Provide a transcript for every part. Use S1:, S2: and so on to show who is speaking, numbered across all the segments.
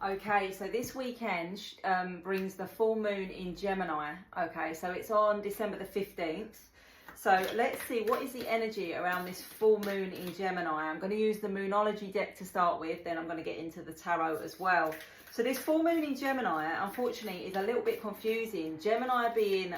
S1: Okay, so this weekend brings the full moon in Gemini. Okay, so it's on December the 15th. So let's see, what is the energy around this full moon in Gemini? I'm going to use the Moonology deck to start with, then I'm going to get into the tarot as well. So this full moon in Gemini, unfortunately, is a little bit confusing. Gemini being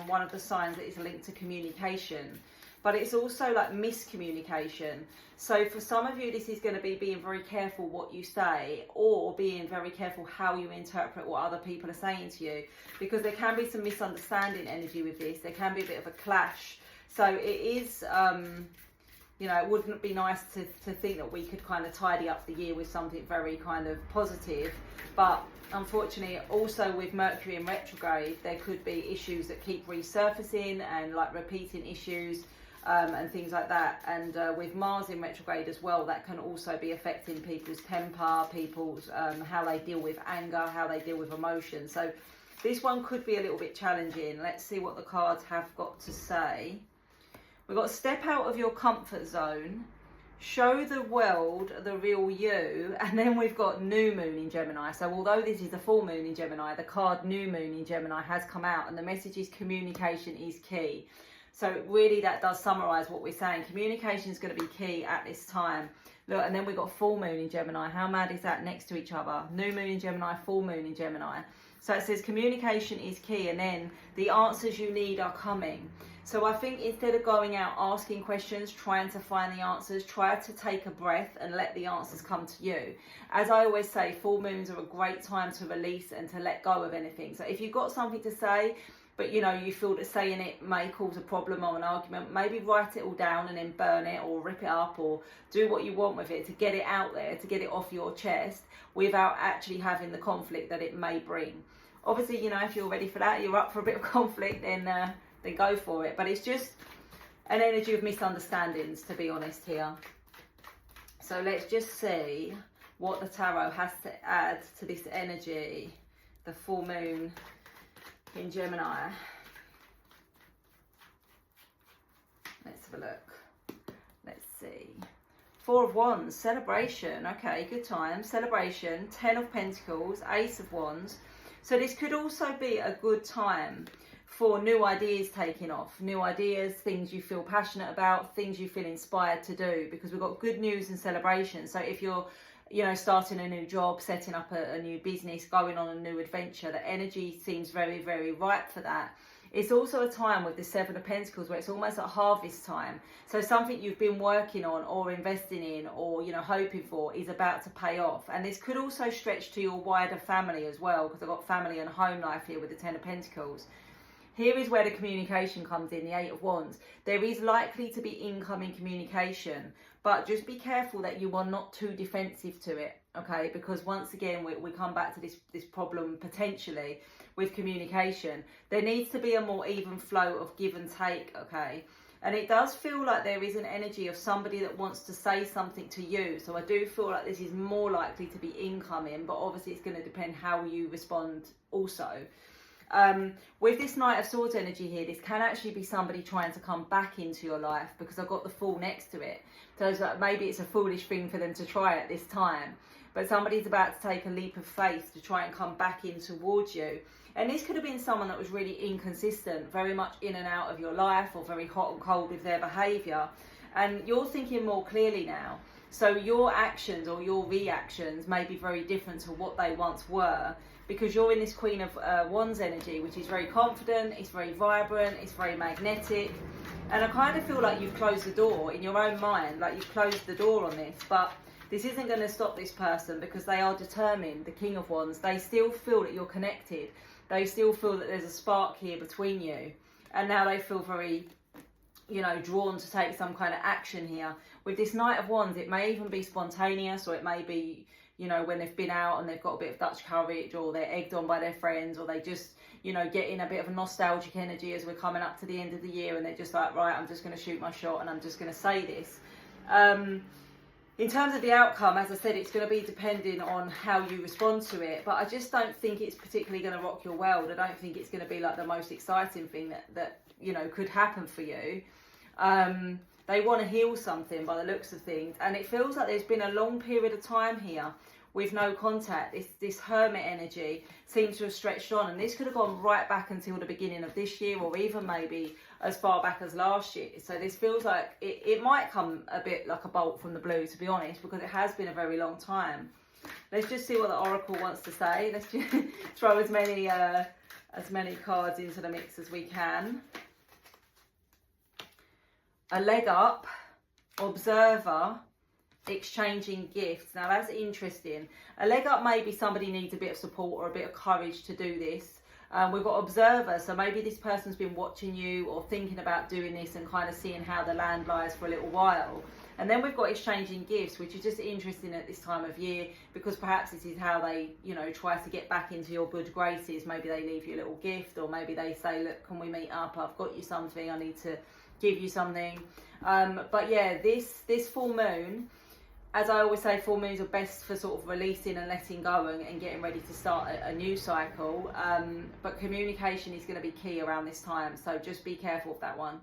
S1: one of the signs that is linked to communication, but it's also like miscommunication. So for some of you, this is going to be being very careful what you say, or being very careful how you interpret what other people are saying to you, because there can be some misunderstanding energy with this. There can be a bit of a clash. So it is, you know, it wouldn't be nice to think that we could kind of tidy up the year with something very kind of positive. But unfortunately, also with Mercury in retrograde, there could be issues that keep resurfacing and like repeating issues and things like that. And with Mars in retrograde as well, that can also be affecting people's temper, people's how they deal with anger, how they deal with emotion. So this one could be a little bit challenging. Let's see what the cards have got to say. We've got step out of your comfort zone, show the world the real you, and then we've got new moon in Gemini. So although this is the full moon in Gemini, the card new moon in Gemini has come out, and the message is communication is key. So really that does summarize what we're saying. Communication is going to be key at this time. Look, and then we've got full moon in Gemini. How mad is that next to each other? New moon in Gemini, full moon in Gemini. So it says communication is key, and then the answers you need are coming. So I think instead of going out asking questions, trying to find the answers, try to take a breath and let the answers come to you. As I always say, full moons are a great time to release and to let go of anything. So if you've got something to say, but you know, you feel that saying it may cause a problem or an argument, maybe write it all down and then burn it or rip it up or do what you want with it to get it out there, to get it off your chest without actually having the conflict that it may bring. Obviously, you know, if you're ready for that, you're up for a bit of conflict, then go for it. But it's just an energy of misunderstandings, to be honest here. So let's just see what the tarot has to add to this energy, the full moon in Gemini. Let's have a look. Let's see. Four of Wands, celebration. Okay, good time. Celebration. 10 of Pentacles, Ace of Wands. So this could also be a good time for new ideas taking off. New ideas, things you feel passionate about, things you feel inspired to do, because we've got good news and celebration. So if you're, you know, starting a new job, setting up a new business, going on a new adventure, the energy seems very, very ripe for that. It's also a time with the Seven of Pentacles where it's almost at harvest time. So something you've been working on or investing in or, you know, hoping for is about to pay off. And this could also stretch to your wider family as well, because I've got family and home life here with the Ten of Pentacles. Here is where the communication comes in, the Eight of Wands. There is likely to be incoming communication, but just be careful that you are not too defensive to it, okay? Because once again, we come back to this problem potentially with communication. There needs to be a more even flow of give and take, okay? And it does feel like there is an energy of somebody that wants to say something to you. So I do feel like this is more likely to be incoming, but obviously it's going to depend how you respond also. With this Knight of Swords energy here, this can actually be somebody trying to come back into your life, because I've got the Fool next to it. So it's like maybe it's a foolish thing for them to try at this time, but somebody's about to take a leap of faith to try and come back in towards you. And this could have been someone that was really inconsistent, very much in and out of your life, or very hot and cold with their behaviour. And you're thinking more clearly now. So your actions or your reactions may be very different to what they once were, because you're in this Queen of Wands energy, which is very confident, it's very vibrant, it's very magnetic. And I kind of feel like you've closed the door in your own mind, like you've closed the door on this, but this isn't going to stop this person, because they are determined, the King of Wands. They still feel that you're connected. They still feel that there's a spark here between you. And now they feel very, you know, drawn to take some kind of action here. With this Knight of Wands, it may even be spontaneous, or it may be, you know, when they've been out and they've got a bit of Dutch courage, or they're egged on by their friends, or they just, you know, get in a bit of a nostalgic energy as we're coming up to the end of the year, and they're just like, right, I'm just going to shoot my shot and I'm just going to say this. In terms of the outcome, as I said, it's going to be depending on how you respond to it, but I just don't think it's particularly going to rock your world. I don't think it's going to be like the most exciting thing that you know, could happen for you. They want to heal something by the looks of things, and it feels like there's been a long period of time here with no contact. This hermit energy seems to have stretched on, and this could have gone right back until the beginning of this year, or even maybe as far back as last year. So this feels like it might come a bit like a bolt from the blue, to be honest, because it has been a very long time. Let's just see what the oracle wants to say. Let's just throw as many cards into the mix as we can. A leg up, observer, exchanging gifts. Now that's interesting. A leg up, maybe somebody needs a bit of support or a bit of courage to do this. We've got observer, so maybe this person's been watching you or thinking about doing this and kind of seeing how the land lies for a little while. And then we've got exchanging gifts, which is just interesting at this time of year, because perhaps this is how they, you know, try to get back into your good graces. Maybe they leave you a little gift, or maybe they say, look, can we meet up? I've got you something, I need to give you something. But yeah, this full moon, as I always say, full moons are best for sort of releasing and letting go and getting ready to start a new cycle. But communication is going to be key around this time, so just be careful of that one.